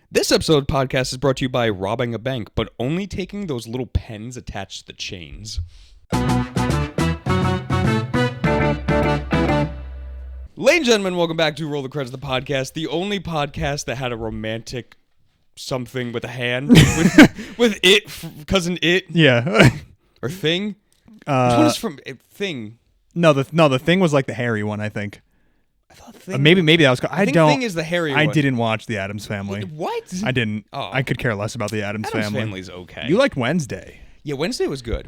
This episode of podcast is brought to you by robbing a bank, but only taking those little pens attached to the chains. Ladies and gentlemen, welcome back to Roll the Credits, the podcast, the only podcast that had a romantic something with a hand, with it, cousin it, Yeah. or thing. Which one is from Thing? No, the thing was like the hairy one, I think. I thought Thing. Maybe that was. I think Thing is the hairy one. I didn't watch the Addams Family. What? I didn't. Oh. I could care less about the Addams Family. Family's okay. You liked Wednesday. Yeah, Wednesday was good.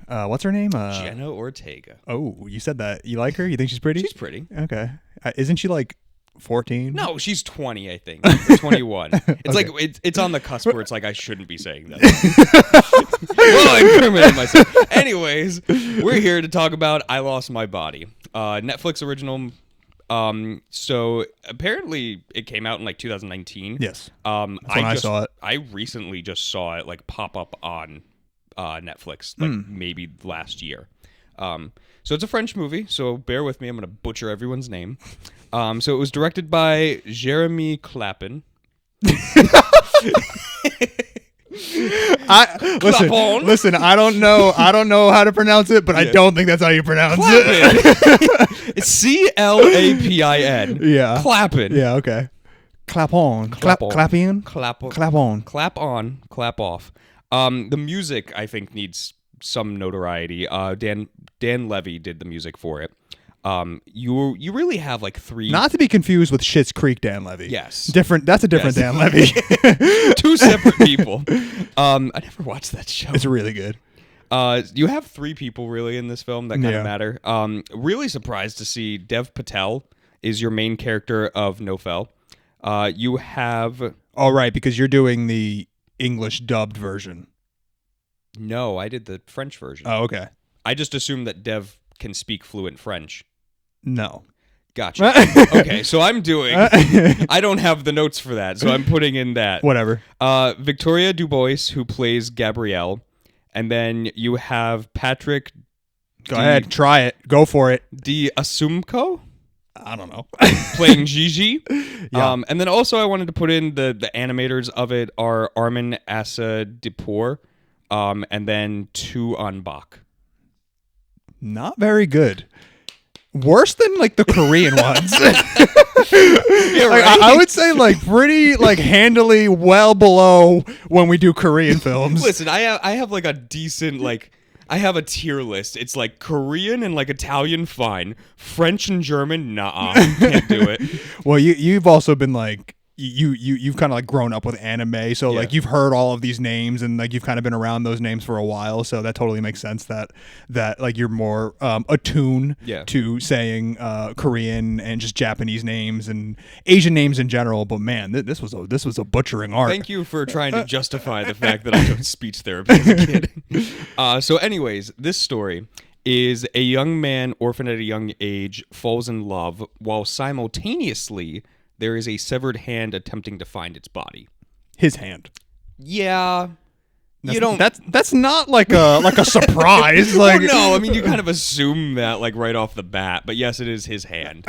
What's her name? Jenna Ortega. Oh, you said that. You like her? You think she's pretty? She's pretty. Okay. Isn't she like 14? No, she's 20, I think. Or 21. It's like it's on the cusp where it's like I shouldn't be saying that. Well, I incriminated myself. Anyways, we're here to talk about I Lost My Body. Netflix original. So apparently it came out in like 2019. Yes. That's when I saw it. I recently just saw it like pop up on Netflix like maybe last year. So it's a French movie, so bear with me. I'm going to butcher everyone's name. So it was directed by Jeremy Clapin. Listen, I don't know how to pronounce it, but I don't think that's how you pronounce it. It's Clapin. Yeah. Clapin. Yeah, okay. Clap on. Clap in. Clap on. Clap on. Clap off. The music, I think, needs some notoriety. Dan Levy did the music for it. You really have like three. Not to be confused with Schitt's Creek Dan Levy. Yes. Different. That's a different Dan Levy. Two separate people. I never watched that show. It's really good. You have three people really in this film that kind of matter. Really surprised to see Dev Patel is your main character of Nofel. You have. All right, because you're doing the English dubbed version. No, I did the French version. Oh, okay. I just assumed that Dev can speak fluent French. No. Gotcha. Okay, so I'm doing. I don't have the notes for that, so I'm putting in that. Whatever. Victoria Dubois, who plays Gabrielle, and then you have Patrick. Go ahead, try it. Go for it. Asumco. I don't know. Playing Gigi. Yeah. And then also I wanted to put in the animators of it are Armin Asa-Dipor, and then Tu An-bak. Not very good. Worse than like the Korean ones. Yeah, right? I would say like pretty like handily well below when we do Korean films. Listen, I have like a decent like I have a tier list. It's like Korean and like Italian, fine. French and German, nah, can't do it. Well, you've also been like you've kind of like grown up with anime, so like you've heard all of these names and like you've kind of been around those names for a while, so that totally makes sense that like you're more attuned to saying Korean and just Japanese names and Asian names in general. But man, this was a butchering art. Thank you for trying to justify the fact that I took speech therapy as a kid. So anyways, this story is a young man orphaned at a young age falls in love while simultaneously there is a severed hand attempting to find its body. His hand. Yeah. That's not like a surprise. Like no, I mean you kind of assume that like right off the bat, but yes, it is his hand.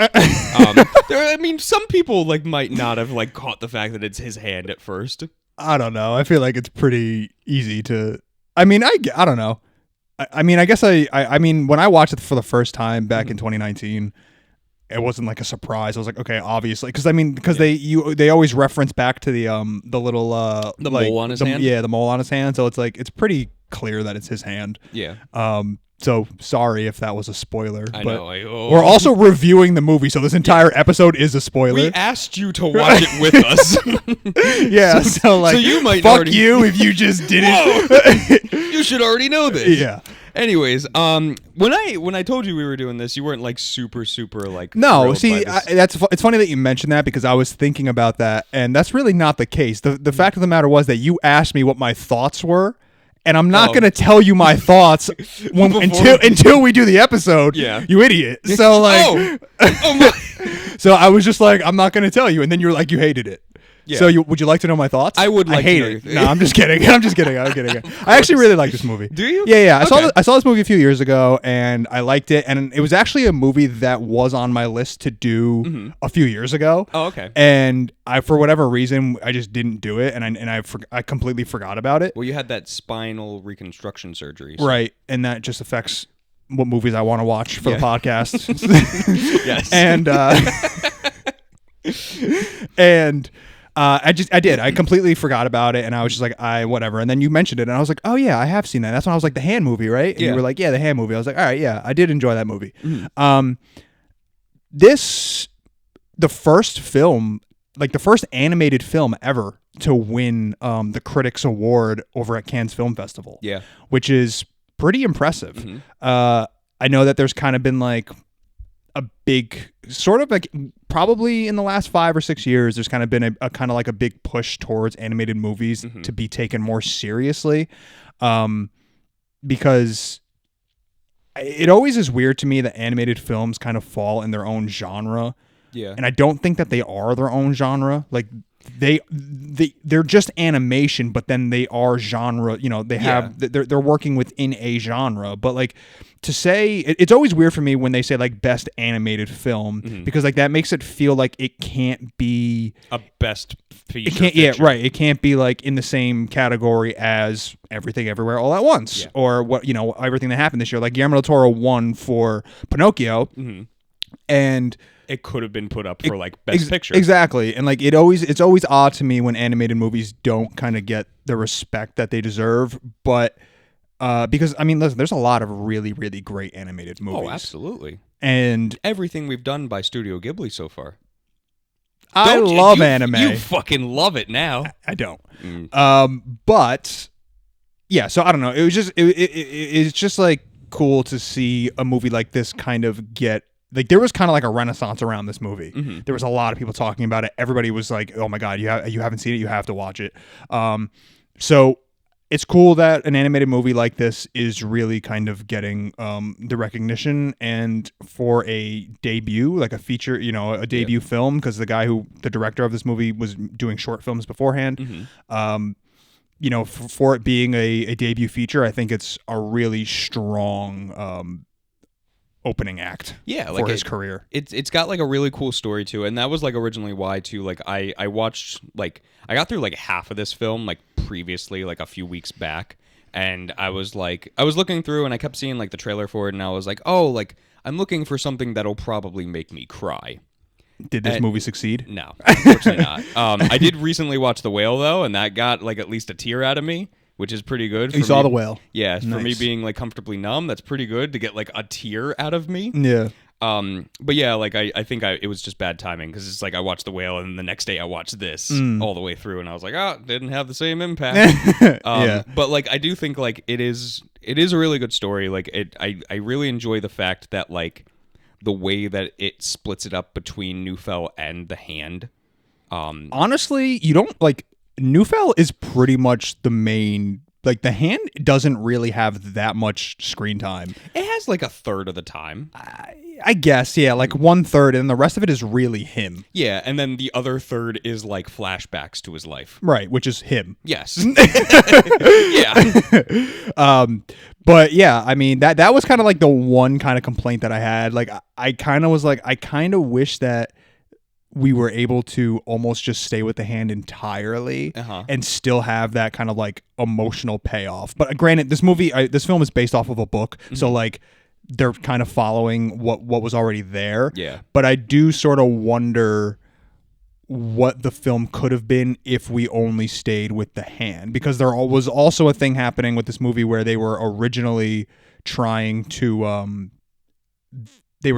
Some people like might not have like caught the fact that it's his hand at first. I don't know. I feel like it's pretty easy to. I mean, I don't know. I guess I mean when I watched it for the first time back in 2019. It wasn't like a surprise. I was like, okay, obviously, because they always reference back to the little the mole on his hand. Yeah, the mole on his hand. So it's like it's pretty clear that it's his hand. Yeah. So sorry if that was a spoiler. I but know. We're also reviewing the movie, so this entire episode is a spoiler. We asked you to watch it with us. Yeah. So you might fuck already... you if you just didn't. You should already know this. Yeah. Anyways, when I told you we were doing this, you weren't like super like no. See, it's funny that you mentioned that because I was thinking about that, and that's really not the case. The fact of the matter was that you asked me what my thoughts were, and I'm not going to tell you my thoughts until we do the episode. Yeah, you idiot. So like, oh my. So I was just like, I'm not going to tell you, and then you're like, you hated it. Yeah. So would you like to know my thoughts? I would like I hate to know it. your No, I'm just kidding. I'm just kidding. I actually really like this movie. Do you? Yeah. Okay. I saw this movie a few years ago, and I liked it. And it was actually a movie that was on my list to do a few years ago. Oh, okay. And I, for whatever reason, I just didn't do it, and I completely forgot about it. Well, you had that spinal reconstruction surgery. So. Right, and that just affects what movies I want to watch for the podcast. Yes. And I completely forgot about it, and I was just like, whatever. And then you mentioned it, and I was like, oh yeah, I have seen that. That's when I was like, the Hand movie, right? And you were like, yeah, the Hand movie. I was like, all right, yeah, I did enjoy that movie. The first film, like the first animated film ever to win the Critics Award over at Cannes Film Festival. Yeah. Which is pretty impressive. I know that there's kind of been like a big sort of like probably in the last 5 or 6 years, there's kind of been a kind of like a big push towards animated movies to be taken more seriously. Because it always is weird to me that animated films kind of fall in their own genre. Yeah. And I don't think that they are their own genre. Like they're just animation, but then they are genre, you know, they're working within a genre. But like to say, it's always weird for me when they say like best animated film, because like that makes it feel like it can't be a best feature. It can't, yeah, right. It can't be like in the same category as Everything Everywhere All at Once, or what, you know, everything that happened this year. Like Guillermo del Toro won for Pinocchio, and it could have been put up for like best picture. Exactly. And like it's always odd to me when animated movies don't kind of get the respect that they deserve. But because I mean, listen, there's a lot of really, really great animated movies. Oh, absolutely. And everything we've done by Studio Ghibli so far. I love anime. You fucking love it now. I don't. But yeah, so I don't know. It was just it's just like cool to see a movie like this kind of get. Like there was kind of like a renaissance around this movie. There was a lot of people talking about it. Everybody was like, "Oh my god, you haven't seen it? You have to watch it." So it's cool that an animated movie like this is really kind of getting the recognition, and for a debut, like a feature, you know, a debut film, because the director of this movie was doing short films beforehand. You know, for it being a debut feature, I think it's a really strong opening act for his career. It's got like a really cool story too, and that was like originally why too. Like I watched, like I got through like half of this film like previously, like a few weeks back, and I was looking through and I kept seeing like the trailer for it, and I was like, oh, like I'm looking for something that'll probably make me cry. Did this movie succeed? No, unfortunately not. I did recently watch The Whale though, and that got like at least a tear out of me, which is pretty good. You saw The Whale? Yeah, nice. For me being like comfortably numb, that's pretty good to get like a tear out of me. Yeah. But yeah, like I think it was just bad timing, because it's like I watched The Whale and the next day I watched this all the way through, and I was like, didn't have the same impact. Yeah. But like I do think like it is a really good story. Like I really enjoy the fact that like the way that it splits it up between Neufeld and The Hand. Honestly, you don't like Neufeld is pretty much the main. Like The Hand doesn't really have that much screen time. It has like a third of the time. I guess, yeah, like 1/3, and the rest of it is really him. Yeah, and then the other third is like flashbacks to his life. Right, which is him. Yes. Yeah. But yeah, I mean that was kind of like the one kind of complaint that I had. Like I kind of was like, I kind of wish that we were able to almost just stay with The Hand entirely and still have that kind of like emotional payoff. But granted, this film is based off of a book, so like they're kind of following what was already there. Yeah. But I do sort of wonder what the film could have been if we only stayed with The Hand, because there was also a thing happening with this movie where they were originally trying to do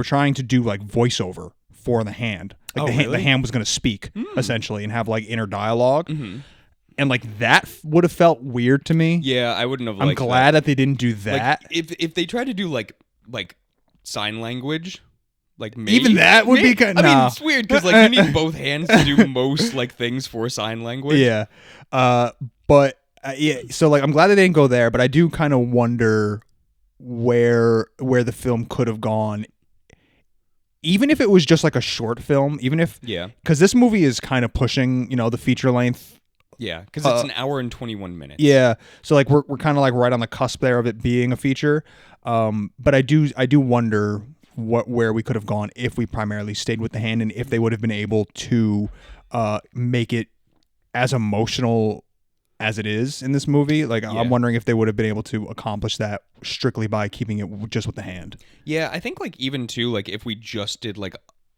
like voiceover for The Hand. Like the hand was going to speak essentially and have like inner dialogue. And like that would have felt weird to me. Yeah, I wouldn't have. I'm glad that they didn't do that. Like, if they tried to do like sign language, like maybe, even that would be kind. I mean, it's weird because like you need both hands to do most like things for sign language. Yeah, but yeah. So like, I'm glad they didn't go there, but I do kind of wonder where the film could have gone even if it was just like a short film, even if Yeah. because this movie is kind of pushing, the feature length. Yeah, because it's an hour and 21 minutes. Yeah, so like we're kind of like right on the cusp there of it being a feature. But I do wonder where we could have gone if we primarily stayed with the hand, and if they would have been able to make it as emotional as it is in this movie. Like, I'm wondering if they would have been able to accomplish that strictly by keeping it just with the hand. Yeah, I think like even too, like if we just did like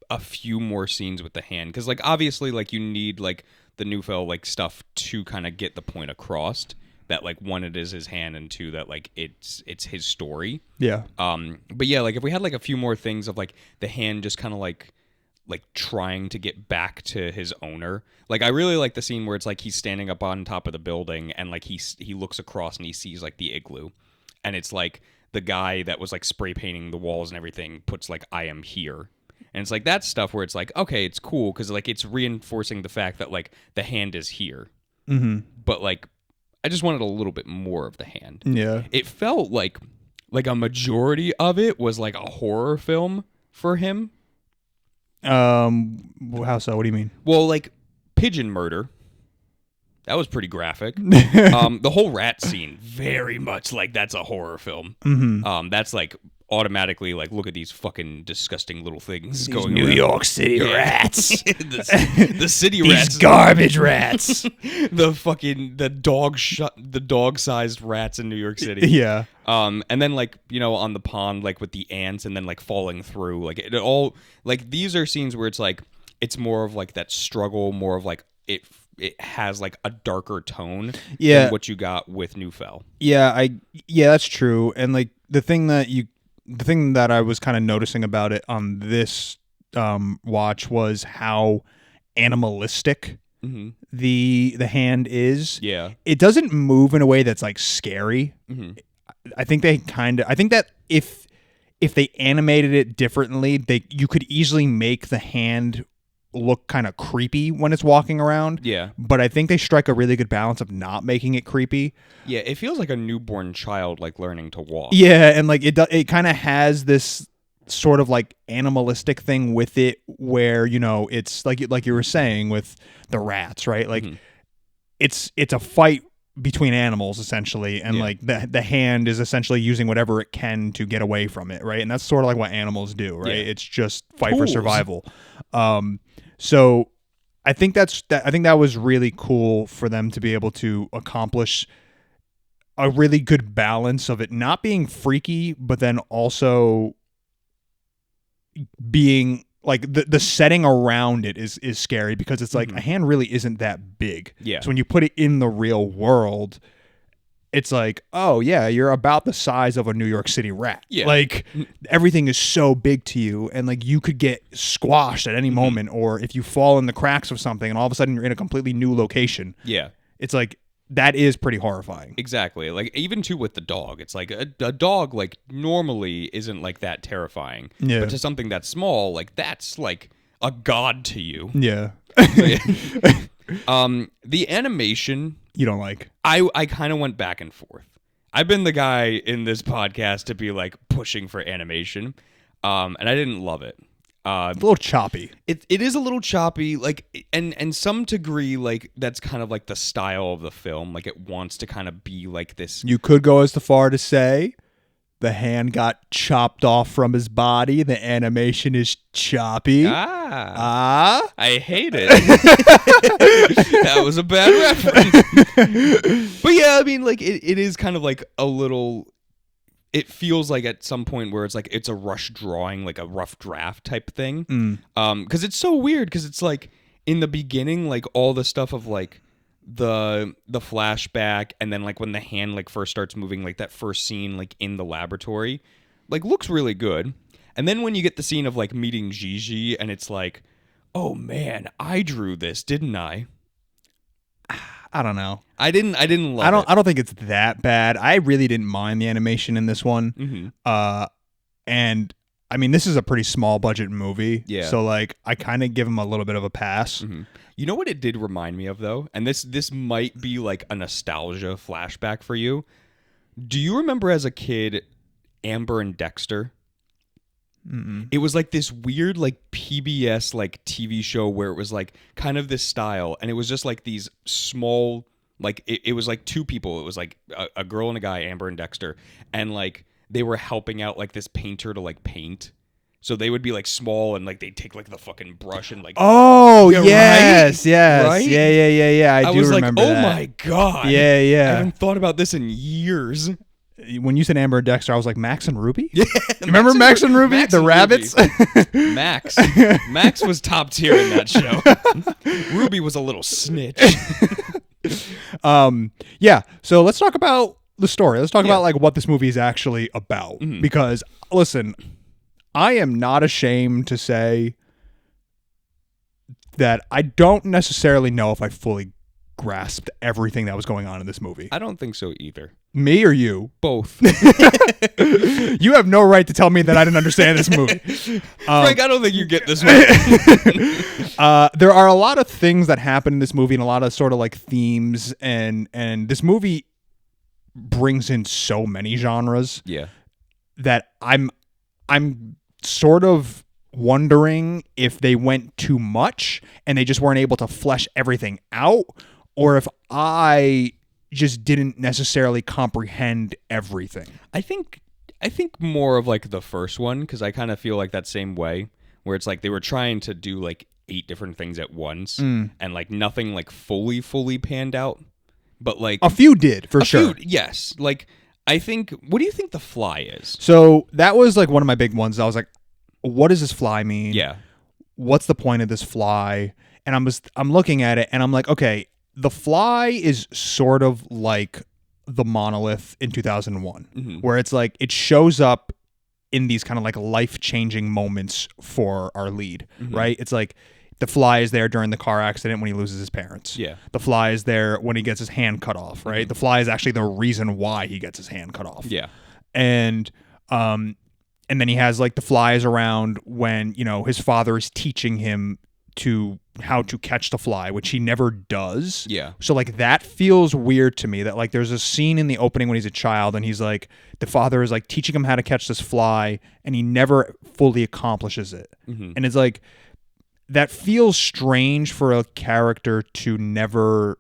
a few more scenes with the hand, because like obviously like you need like the Neufeld like stuff to kind of get the point across that like one, it is his hand, and two, that like it's his story. Yeah. But yeah, like if we had like a few more things of like the hand just kind of like trying to get back to his owner. Like I really like the scene where it's like he's standing up on top of the building and like he looks across and he sees like the igloo, and it's like the guy that was like spray painting the walls and everything puts like "I am here." And it's like that stuff where it's like, okay, it's cool because like it's reinforcing the fact that like the hand is here. Mm-hmm. But like I just wanted a little bit more of the hand. Yeah. It felt like a majority of it was like a horror film for him. How so? What do you mean? Well, like pigeon murder. That was pretty graphic. The whole rat scene, very much like that's a horror film. Mm-hmm. That's like automatically like, look at these fucking disgusting little things These going New around. York City rats. the city These rats. garbage rats. the dog-sized rats in New York City. Yeah. And then like, on the pond, like with the ants and then like falling through, like it all, like these are scenes where it's like, it's more of like that struggle, more of like it has like a darker tone than what you got with Neufeld. Yeah, that's true. And like the thing that I was kind of noticing about it on this watch was how animalistic the hand is. Yeah. It doesn't move in a way that's like scary. Mm-hmm. I think that if they animated it differently, you could easily make the hand look kind of creepy when it's walking around. Yeah. But I think they strike a really good balance of not making it creepy. Yeah, it feels like a newborn child like learning to walk. Yeah, and like it kind of has this sort of like animalistic thing with it where, it's like you were saying with the rats, right? Like it's a fight between animals essentially, and like the hand is essentially using whatever it can to get away from it, right? And that's sort of like what animals do, right? Yeah. It's just fight for survival. So I think that was really cool for them to be able to accomplish a really good balance of it not being freaky, but then also being like the setting around it is scary, because it's like a hand really isn't that big. Yeah. So when you put it in the real world, it's like, oh yeah, you're about the size of a New York City rat. Yeah. Like everything is so big to you, and like you could get squashed at any moment, or if you fall in the cracks of something and all of a sudden you're in a completely new location. Yeah. It's like, that is pretty horrifying. Exactly. Like even too with the dog, it's like a dog like normally isn't like that terrifying. Yeah. But to something that's small, like that's like a god to you. Yeah. The animation, You don't like. I kind of went back and forth. I've been the guy in this podcast to be like pushing for animation, and I didn't love it. It's a little choppy. It is a little choppy, like, and some degree, like that's kind of like the style of the film. Like it wants to kind of be like this. You could go as far to say the hand got chopped off from his body. The animation is choppy. I hate it. That was a bad reference. But yeah, I mean, like it is kind of like a little. It feels like at some point where it's like it's a rush drawing, like a rough draft type thing. Because it's so weird. Because it's like in the beginning, like all the stuff of like the flashback, and then like when the hand like first starts moving, like that first scene like in the laboratory, like looks really good. And then when you get the scene of like meeting Gigi, and it's like, oh man, I drew this, didn't I? I don't know. I didn't love it. I don't think it's that bad. I really didn't mind the animation in this one. And I mean, this is a pretty small budget movie. Yeah. So like, I kind of give him a little bit of a pass. You know what it did remind me of though? And this might be like a nostalgia flashback for you. Do you remember as a kid Amber and Dexter? It was like this weird like PBS like TV show where it was like kind of this style, and it was just like these small like it was like two people. It was like a girl and a guy, Amber and Dexter, and like they were helping out like this painter to like paint. So they would be like small and like they'd take like the fucking brush and like Oh Yeah, yes, right? yes, Right? yeah. I do was like, remember oh that. my god, Yeah, I yeah. haven't thought about this in years. When you said Amber and Dexter, I was like Max and Ruby. Yeah, remember Max and Ruby, Max the and rabbits. Ruby. Max was top tier in that show. Ruby was a little snitch. Yeah. So let's talk about the story. Let's talk Yeah. about like what this movie is actually about. Because listen, I am not ashamed to say that I don't necessarily know if I fully grasped everything that was going on in this movie. I don't think so either. Me or you? Both. You have no right to tell me that I didn't understand this movie. Frank, I don't think you get this one. There are a lot of things that happen in this movie and a lot of sort of like themes, and this movie brings in so many genres Yeah. that I'm sort of wondering if they went too much and they just weren't able to flesh everything out, or if I just didn't necessarily comprehend everything. I think more of like the first one, because I kind of feel like that same way, where it's like they were trying to do like 8 different things at once, and like nothing like fully panned out. But like A few did, for sure. yes. Like I think. What do you think The Fly is? So that was like one of my big ones. I was like, what does this fly mean? Yeah. What's the point of this fly? And I'm looking at it and I'm like, okay, the Fly is sort of like the Monolith in 2001, where it's like it shows up in these kind of like life-changing moments for our lead, right? It's like the Fly is there during the car accident when he loses his parents. Yeah. The Fly is there when he gets his hand cut off, right? The Fly is actually the reason why he gets his hand cut off. Yeah. And then he has like the flies around when, you know, his father is teaching him to how to catch the fly, which he never does. Yeah. So like that feels weird to me, that like there's a scene in the opening when he's a child and he's like, the father is like teaching him how to catch this fly and he never fully accomplishes it. And it's like, that feels strange for a character to never,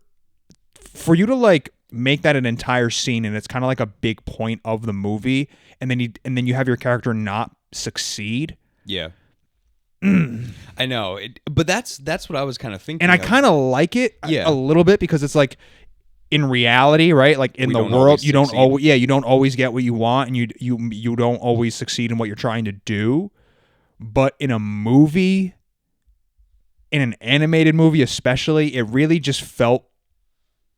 for you to like make that an entire scene and it's kind of like a big point of the movie, and then you have your character not succeed. Yeah. I know, but that's what I was kind of thinking. And I kind of like it Yeah. a little bit, because it's like in reality, right? Like in We the don't world, always you don't succeed. always, you don't always get what you want, and you don't always succeed in what you're trying to do. But in a movie, in an animated movie especially, it really just felt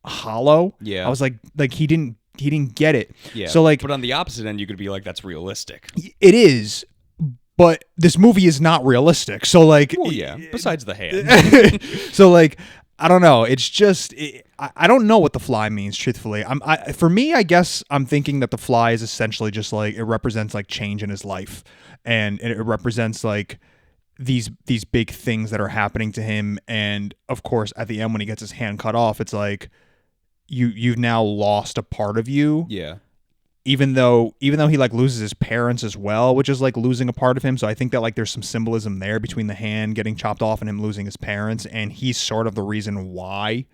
hollow. Yeah. I was like he didn't get it. Yeah. So like but on the opposite end, you could be like, that's realistic. it is, but this movie is not realistic. So like, Well, yeah. Besides the hand. so like, I don't know. It's just I don't know what the Fly means, truthfully. For me, I guess I'm thinking that the Fly is essentially just like, it represents like change in his life, and it represents like these big things that are happening to him. And of course, at the end when he gets his hand cut off, it's like you've now lost a part of you. Yeah. Even though he like loses his parents as well, which is like losing a part of him. So I think that like there's some symbolism there between the hand getting chopped off and him losing his parents, and he's sort of the reason why.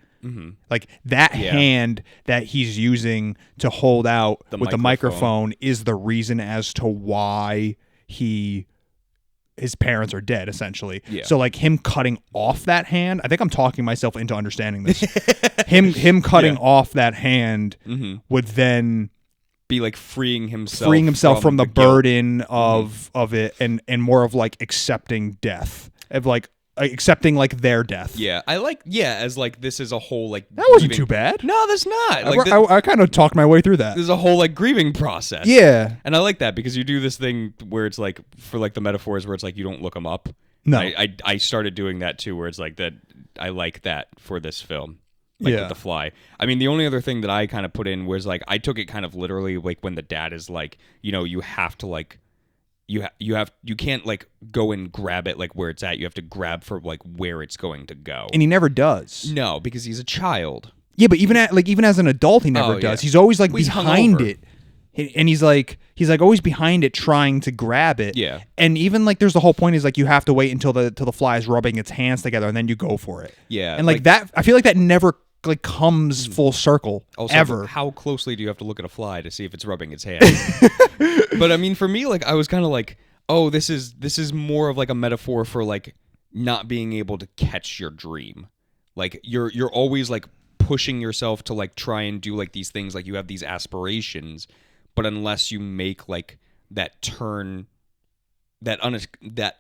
Like that hand that he's using to hold out with the microphone is the reason as to why his parents are dead, essentially. Yeah. So like him cutting off that hand, I think I'm talking myself into understanding this. him cutting off that hand would then Be like freeing himself from the guilt. burden of it, and more of like accepting death, of like accepting like their death. Yeah. I like, as like this is a whole like That wasn't grieving- too bad. No, that's not. Like I kind of talked my way through that. there's a whole like grieving process. Yeah. And I like that because you do this thing where it's like, for like the metaphors where it's like you don't look them up. No. I started doing that too, where it's like that. I like that for this film. Like Yeah. with the Fly. I mean, the only other thing that I kind of put in was like, I took it kind of literally, like when the dad is like, you know, you have to like, you can't like go and grab it like where it's at. You have to grab for like where it's going to go. And he never does. No, because he's a child. Yeah, but even as an adult, he never Oh, does. yeah. He's always like Well, he's behind hungover. it. and he's like always behind it trying to grab it. Yeah. And even like there's the whole point is like you have to wait until the fly is rubbing its hands together and then you go for it. Yeah. And like that, I feel like that never like comes full circle also, ever. How closely do you have to look at a fly to see if it's rubbing its hand? But I mean, for me, like I was kind of like, oh, this is more of like a metaphor for like not being able to catch your dream. Like you're always like pushing yourself to like try and do like these things, like you have these aspirations, but unless you make like that turn, that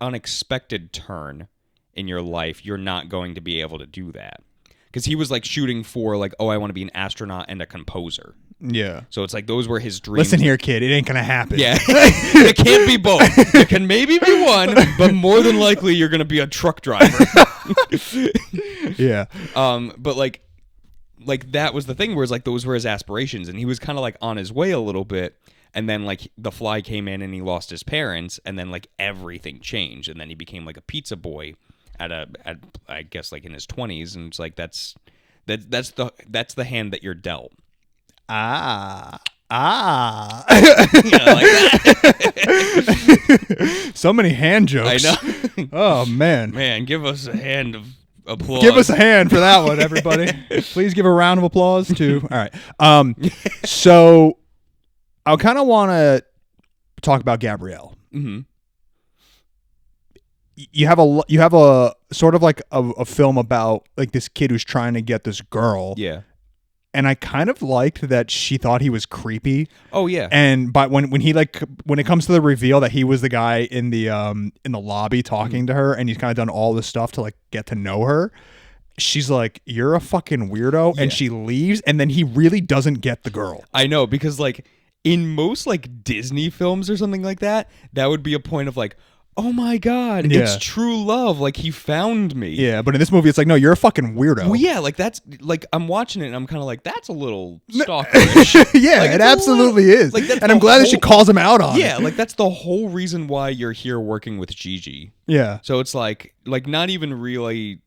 unexpected turn in your life, you're not going to be able to do that. Because he was like shooting for like, oh, I want to be an astronaut and a composer. Yeah. So it's like those were his dreams. Listen here, kid, it ain't gonna happen. Yeah. It can't be both. It can maybe be one, but more than likely you're gonna be a truck driver. Yeah. But like that was the thing where it's like those were his aspirations, and he was kind of like on his way a little bit, and then like the fly came in and he lost his parents, and then like everything changed, and then he became like a pizza boy at I guess like in his 20s, and it's like that's the hand that you're dealt. Yeah, like that. So many hand jokes. I know. Oh man. Man, give us a hand of applause. Give us a hand for that one, everybody. Please give a round of applause to. All right. So I kind of want to talk about Gabrielle. Mm-hmm. You have a sort of like a film about like this kid who's trying to get this girl. Yeah. And I kind of liked that she thought he was creepy. Oh yeah. And but when it comes to the reveal that he was the guy in the lobby talking to her, and he's kind of done all this stuff to like get to know her, she's like, "You're a fucking weirdo," and she leaves. And then he really doesn't get the girl. I know, because like in most like Disney films or something like that, that would be a point of like, oh my God, it's true love. Like he found me. Yeah, but in this movie, it's like, no, you're a fucking weirdo. Well, yeah, like that's like I'm watching it and I'm kind of like, that's a little stalkerish. Yeah, like, it absolutely is. Like, and I'm glad that she calls him out on it. Yeah, like that's the whole reason why you're here working with Gigi. Yeah. So it's like not even really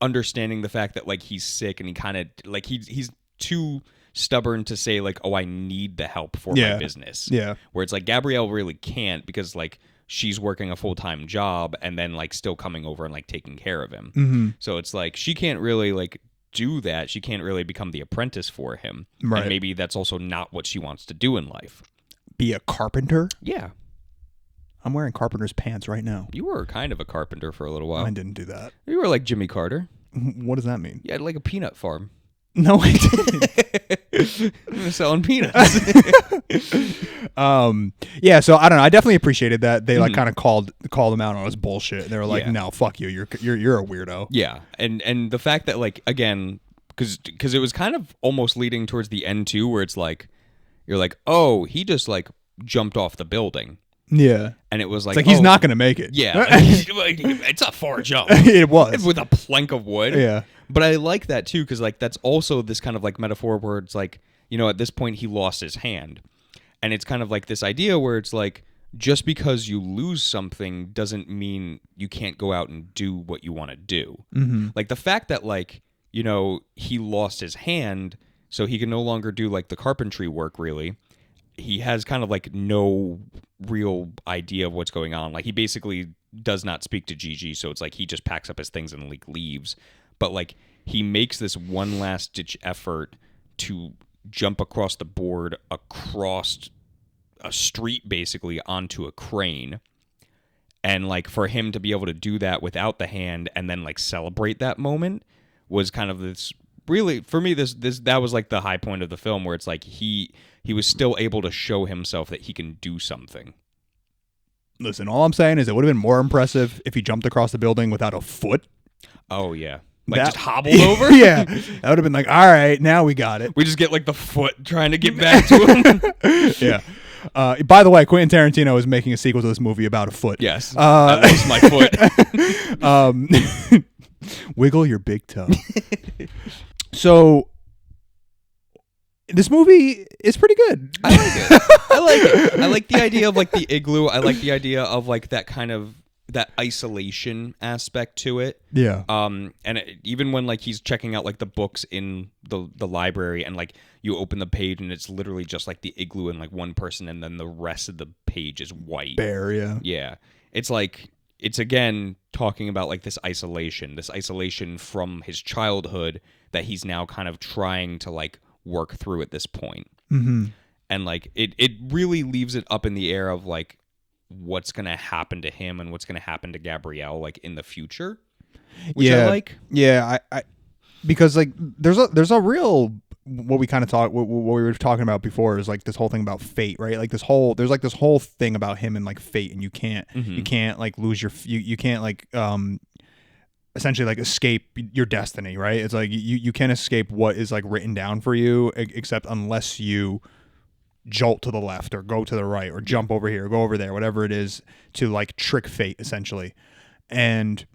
understanding the fact that like he's sick and he kind of like he's too stubborn to say like, oh, I need the help for my business. Yeah. Where it's like Gabrielle really can't, because like she's working a full-time job and then like still coming over and like taking care of him. Mm-hmm. So it's like she can't really like do that. She can't really become the apprentice for him. Right. And maybe that's also not what she wants to do in life. Be a carpenter? Yeah. I'm wearing carpenter's pants right now. You were kind of a carpenter for a little while. I didn't do that. You were like Jimmy Carter. What does that mean? You had like a peanut farm. No, I didn't. Selling peanuts. Yeah, so I don't know. I definitely appreciated that they like kind of called him out on his bullshit. They were like, Yeah. "No, fuck you. You're a weirdo." Yeah, and the fact that like again, because it was kind of almost leading towards the end too, where it's like you're like, oh, he just like jumped off the building. Yeah, and it was like, it's like he's not gonna make it. Yeah, it's a far jump. It was with a plank of wood. Yeah, but I like that too, because like that's also this kind of like metaphor where it's like, you know, at this point he lost his hand, and it's kind of like this idea where it's like, just because you lose something doesn't mean you can't go out and do what you want to do. Mm-hmm. Like the fact that like, you know, he lost his hand, so he can no longer do like the carpentry work really. He has kind of like no real idea of what's going on. Like he basically does not speak to Gigi, so it's like he just packs up his things and like leaves. But like he makes this one last ditch effort to jump across the board, across a street basically, onto a crane. And like for him to be able to do that without the hand and then like celebrate that moment was kind of this really, for me, this that was like the high point of the film, where it's like he was still able to show himself that he can do something. Listen, all I'm saying is it would have been more impressive if he jumped across the building without a foot. Oh yeah, like just hobbled over. Yeah, that would have been like, all right, now we got it. We just get like the foot trying to get back to him. Yeah. By the way, Quentin Tarantino is making a sequel to this movie about a foot. Yes, I lost my foot. Wiggle your big toe. So this movie is pretty good. I like it. I like it. I like the idea of like the igloo. I like the idea of like that kind of that isolation aspect to it. Yeah. Even when like he's checking out like the books in the library, and like you open the page and it's literally just like the igloo and like one person, and then the rest of the page is white. Bare, yeah. Yeah. It's like, it's again talking about like this isolation from his childhood that he's now kind of trying to like work through at this point. Mm-hmm. And like it really leaves it up in the air of like what's gonna happen to him and what's gonna happen to Gabrielle like in the future, which I like. Yeah, I because like there's a real, what we kind of what we were talking about before is like this whole thing about fate, right? Like there's this whole thing about him and like fate, and you can't like lose you can't like essentially like escape your destiny, right? It's like you can't escape what is like written down for you, except unless you jolt to the left or go to the right or jump over here, go over there, whatever it is, to like trick fate essentially. And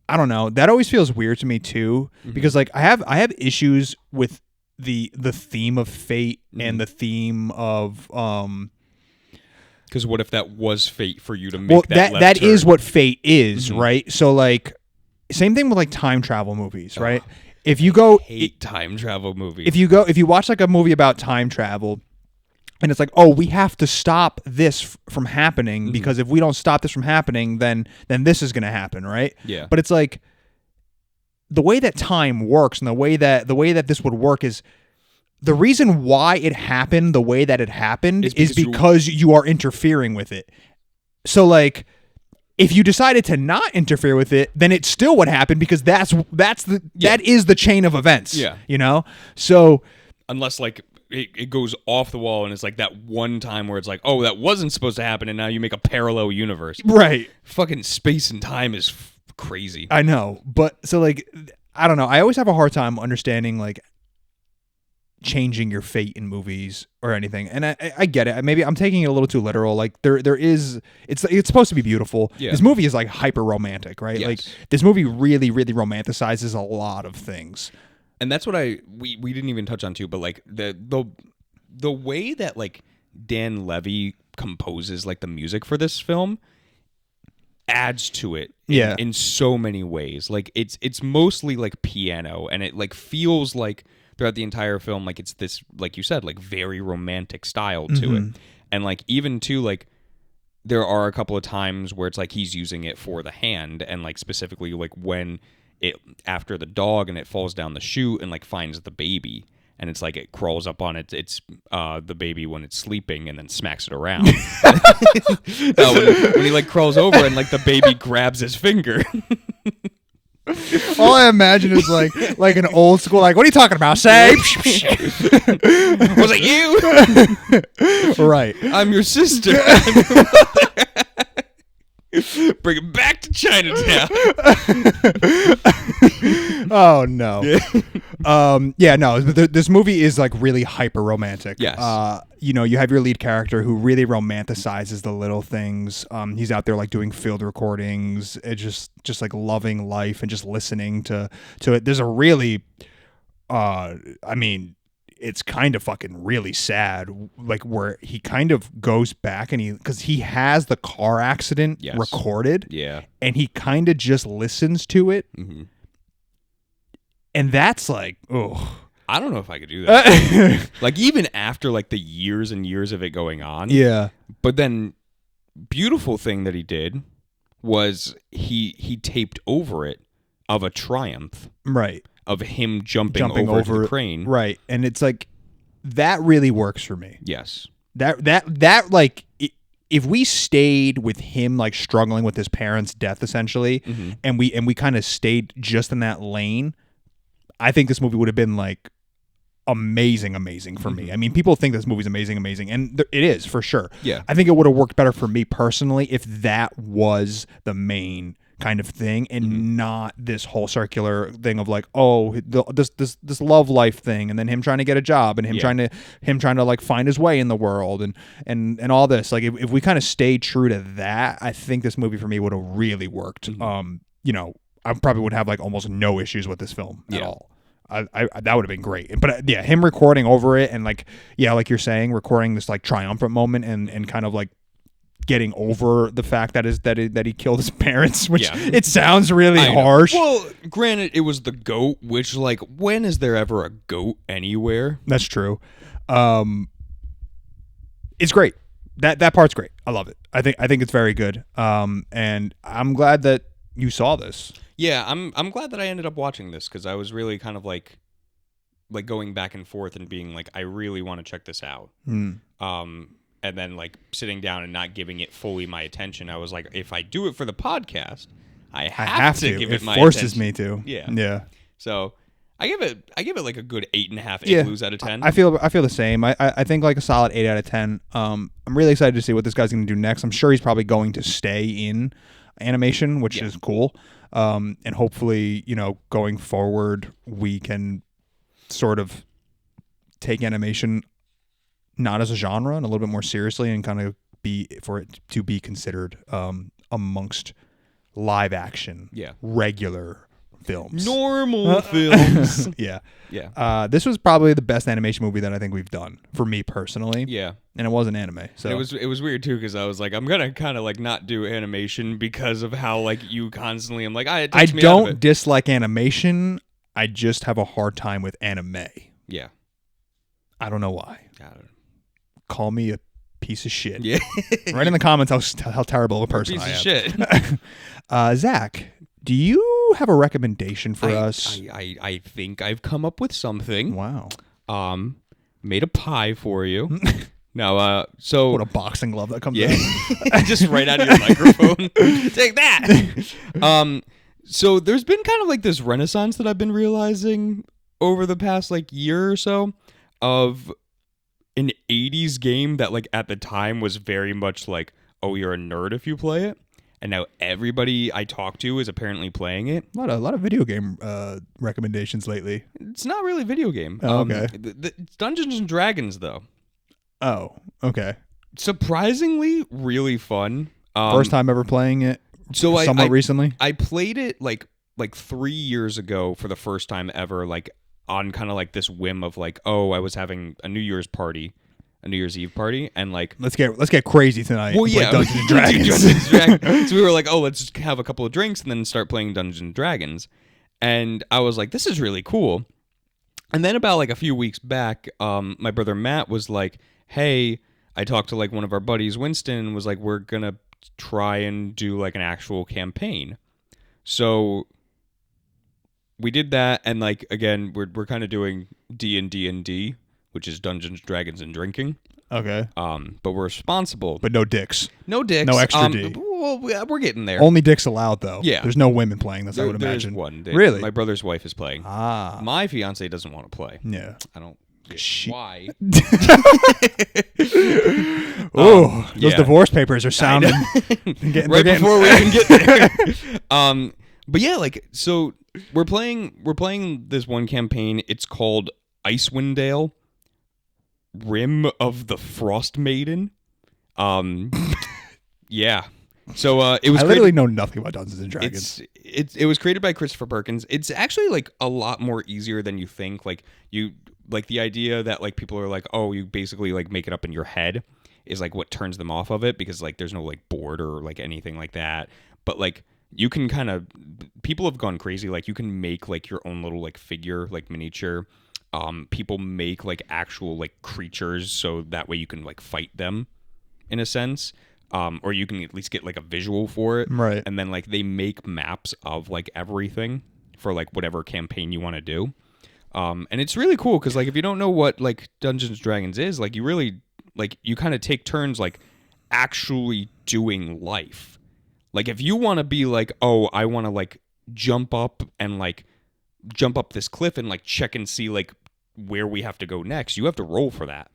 I don't know, that always feels weird to me too, because like I have issues with the theme of fate and the theme of because what if that was fate for you to make that that turn? is what fate is, right? So like same thing with like time travel movies, right? If you go hate time travel movies. If you watch like a movie about time travel, and it's like, oh, we have to stop this from happening, because if we don't stop this from happening, then this is going to happen, right? Yeah. But it's like the way that time works, and the way that this would work is the reason why it happened the way that it happened is because you are interfering with it. So like, if you decided to not interfere with it, then it still would happen, because that is the chain of events. Yeah. You know? So unless like it goes off the wall and it's like that one time where it's like, oh, that wasn't supposed to happen, and now you make a parallel universe. Right. Fucking space and time is crazy. I know. But so like, I don't know. I always have a hard time understanding like changing your fate in movies or anything. And I get it. Maybe I'm taking it a little too literal. Like it's supposed to be beautiful. Yeah. This movie is like hyper romantic, right? Yes. Like this movie really, really romanticizes a lot of things. And that's what we didn't even touch on too, but like the way that like Dan Levy composes like the music for this film adds to it in so many ways. Like it's mostly like piano, and it like feels like throughout the entire film like it's this, like you said, like very romantic style to it. And like even too, like there are a couple of times where it's like he's using it for the hand, and like specifically like when it after the dog and it falls down the chute and like finds the baby, and it's like it crawls up on it's the baby when it's sleeping and then smacks it around. When he like crawls over and like the baby grabs his finger. All I imagine is like an old school, like, what are you talking about? Say, was it you? Right. I'm your sister. Bring it back to Chinatown. Oh no. No. This movie is like really hyper romantic. Yes. You know, you have your lead character who really romanticizes the little things. He's out there like doing field recordings, and just like loving life and just listening to it. There's a really, I mean, it's kind of fucking really sad, like where he kind of goes back and because he has the car accident recorded, and he kind of just listens to it, and that's like, oh, I don't know if I could do that. Like even after like the years and years of it going on, But then, beautiful thing that he did was he taped over it of a Triumph, right? Of him jumping over the crane. Right. And it's like, that really works for me. Yes. That like, if we stayed with him, like struggling with his parents' death essentially, and we kind of stayed just in that lane, I think this movie would have been like amazing for me. I mean, people think this movie's amazing, and it is for sure. Yeah. I think it would have worked better for me personally if that was the main kind of thing, and not this whole circular thing of like, oh, this love life thing, and then him trying to get a job, and him trying to like find his way in the world, and all this. Like if we kind of stayed true to that, I think this movie for me would have really worked. You know, I probably would have like almost no issues with this film at all. I that would have been great. But him recording over it, and like like you're saying, recording this like triumphant moment, and kind of like getting over the fact that he killed his parents, which Yeah. it sounds really I know. harsh. Well, granted, it was the goat, which like when is there ever a goat anywhere? That's true. It's great. That part's great. I love it. I think it's very good. And I'm glad that you saw this. Yeah, I'm glad that I ended up watching this because I was really kind of like going back and forth and being like, I really want to check this out. And then like sitting down and not giving it fully my attention. I was like, if I do it for the podcast, I have to give it my forces attention. me to. Yeah. So I give it like a good 8.5 Yeah. igloos out of 10. I feel the same. I think like a solid 8 out of 10. I'm really excited to see what this guy's going to do next. I'm sure he's probably going to stay in animation, which is cool. And hopefully, going forward, we can sort of take animation not as a genre and a little bit more seriously, and kind of be for it to be considered amongst live action, regular films, normal films. Yeah. Yeah. This was probably the best animation movie that I think we've done for me personally. Yeah. And it was an anime, so it was weird too because I was like, I'm gonna kind of like not do animation because of how like you constantly. I'm like, it I takes me out of don't it. dislike animation. I just have a hard time with anime. Yeah. I don't know why. I don't know. Call me a piece of shit. Yeah. Write in the comments how terrible of a person Piece I of am. shit. Zach, do you have a recommendation for us? I think I've come up with something. Wow. Made a pie for you. Now, so What a boxing glove that comes yeah, out. just right out of your microphone. Take that. So there's been kind of like this renaissance that I've been realizing over the past like year or so of an 80s game that like at the time was very much like, oh, you're a nerd if you play it. And now everybody I talk to is apparently playing it. A lot of video game recommendations lately. It's not really a video game. Oh, okay. It's Dungeons and Dragons though. Oh, okay. Surprisingly, really fun. First time ever playing it. So somewhat recently. I played it like 3 years ago for the first time ever, like on kind of like this whim of like, oh, I was having a New Year's Eve party, and like Let's get crazy tonight. well, and play yeah, Dungeons and do Dragons. Dungeons and Dragons. So we were like, oh, let's just have a couple of drinks and then start playing Dungeons and Dragons. And I was like, this is really cool. And then about like a few weeks back, my brother Matt was like, hey, I talked to like one of our buddies, Winston, and was like, we're gonna try and do like an actual campaign. So we did that, and like again, we're kind of doing D&D, which is Dungeons, Dragons, and Drinking. Okay. But we're responsible. But no dicks. No dicks. No extra D. Well, we're getting there. Only dicks allowed, though. Yeah. There's no women playing this, I would There's imagine. one. Really? My brother's wife is playing. Ah. My fiance doesn't want to play. Yeah. I don't get She- why. Oh, those yeah. divorce papers are sounding. Right before we even get there. But yeah, like so we're playing this one campaign. It's called Icewind Dale, Rim of the Frost Maiden. Yeah. So it was I literally know nothing about Dungeons and Dragons. it was created by Christopher Perkins. It's actually like a lot more easier than you think. Like you like the idea that like people are like, oh, you basically like make it up in your head is like what turns them off of it, because like there's no like board or like anything like that. But like you can kind of, people have gone crazy. Like you can make like your own little like figure, like miniature. People make like actual like creatures so that way you can like fight them in a sense. Or you can at least get like a visual for it. Right. And then like they make maps of like everything for like whatever campaign you want to do. And it's really cool because like if you don't know what like Dungeons and Dragons is, like you really like you kind of take turns like actually doing life. Like if you want to be like, oh, I want to like jump up this cliff and like check and see like where we have to go next, you have to roll for that.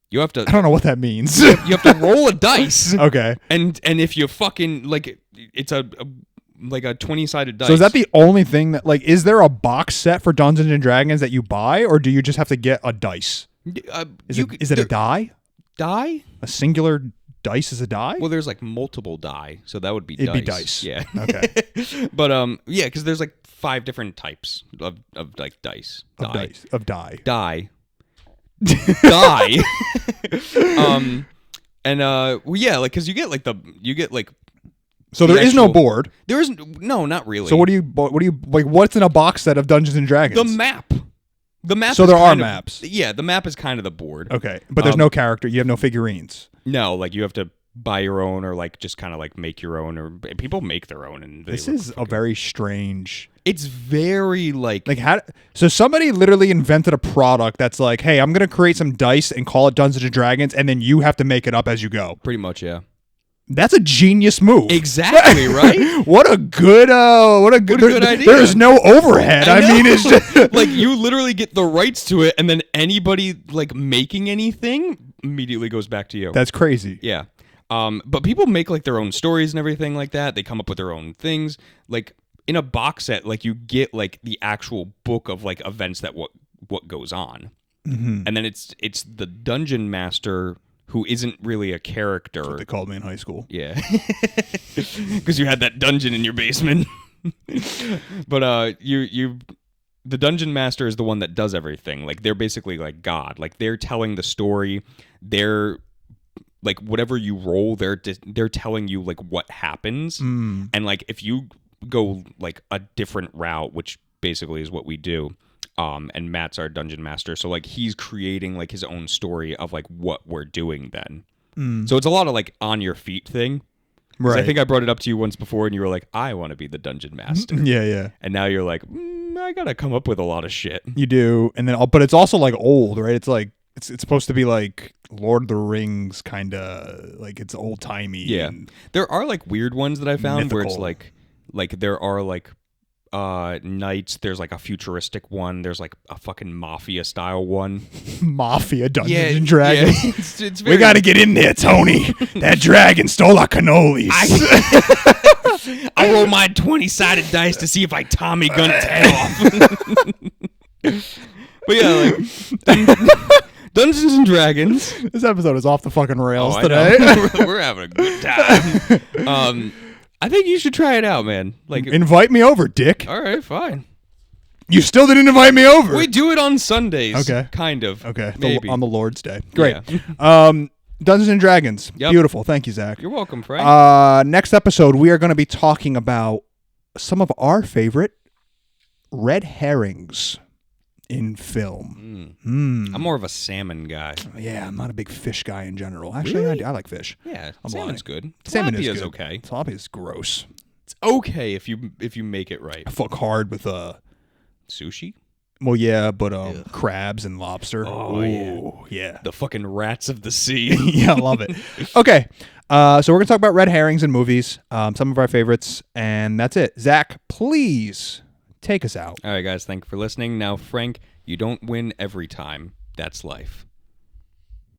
You have to. I don't know what that means. You have to roll a dice. Okay. And if you fucking like, it's a 20-sided dice. So is that the only thing that like? Is there a box set for Dungeons and Dragons that you buy, or do you just have to get a dice? Is it a die? Die? A singular dice is a die? Well, there's like multiple die, so that would be It'd dice. be dice. Yeah. Okay. But yeah, because there's like 5 different types of like dice. Of dice. Of die. Die. Die. And well, yeah, like because you get like So the there is no actual- board. There is no, not really. So what do you like? What's in a box set of Dungeons and Dragons? The map. The map. So is there are kind of- maps. Yeah, the map is kind of the board. Okay, but there's no character. You have no figurines. No, like you have to buy your own or like just kind of like make your own, or people make their own. And This is a very strange. It's very like How? So somebody literally invented a product that's like, hey, I'm gonna create some dice and call it Dungeons and Dragons, and then you have to make it up as you go. pretty much, yeah. That's a genius move. Exactly, right? What a good good idea. There is no overhead. I mean, it's just like you literally get the rights to it, and then anybody like making anything immediately goes back to you. that's crazy. Yeah. But people make like their own stories and everything like that. They come up with their own things. Like in a box set, like you get like the actual book of like events that what goes on, and then it's the dungeon master who isn't really a character. They called me in high school. Yeah, because you had that dungeon in your basement. But the dungeon master is the one that does everything. Like they're basically like God. Like they're telling the story. They're like whatever you roll, they're telling you like what happens. And like if you go like a different route, which basically is what we do. And Matt's our dungeon master, so like he's creating like his own story of like what we're doing then. So it's a lot of like on your feet thing. 'Cause Right. I think I brought it up to you once before, and you were like, "I want to be the dungeon master," Yeah. and now you're like, "I gotta come up with a lot of shit." You do, and then but it's also like old, right? It's like it's supposed to be like Lord of the Rings, kind of like it's old timey. Yeah, there are like weird ones that I found where it's Mythical. like there are like knights. There's like a futuristic one. There's like a fucking mafia style one. Mafia Dungeons and Dragons. Yeah, it's very, We got to get in there, Tony. That dragon stole our cannolis. I roll my 20-sided dice to see if I Tommy gun its head off. But yeah, like Dungeons and Dragons. This episode is off the fucking rails I today. know. We're having a good time. I think you should try it out, man. Like, Invite me over, dick. all right, fine. You still didn't invite me over. We do it on Sundays. Okay. Kind of. Okay, Maybe. on the Lord's Day. Great. Yeah. Dungeons and Dragons. Yep. Beautiful. Thank you, Zach. You're welcome, Frank. Next episode, we are going to be talking about some of our favorite red herrings in film. I'm more of a salmon guy. Yeah, I'm not a big fish guy in general. Actually, Really? I like fish. Yeah, I'm salmon's lying. good. Salmon is Tilapia good. okay. Tilapia is gross. It's okay if you make it right. I fuck hard with Sushi? well, yeah, but crabs and lobster. Oh, Ooh, yeah. The fucking rats of the sea. Yeah, I love it. Okay, so we're gonna talk about red herrings in movies, some of our favorites, and that's it. Zach, please take us out. All right, guys, thank you for listening. Now, Frank, you don't win every time. That's life.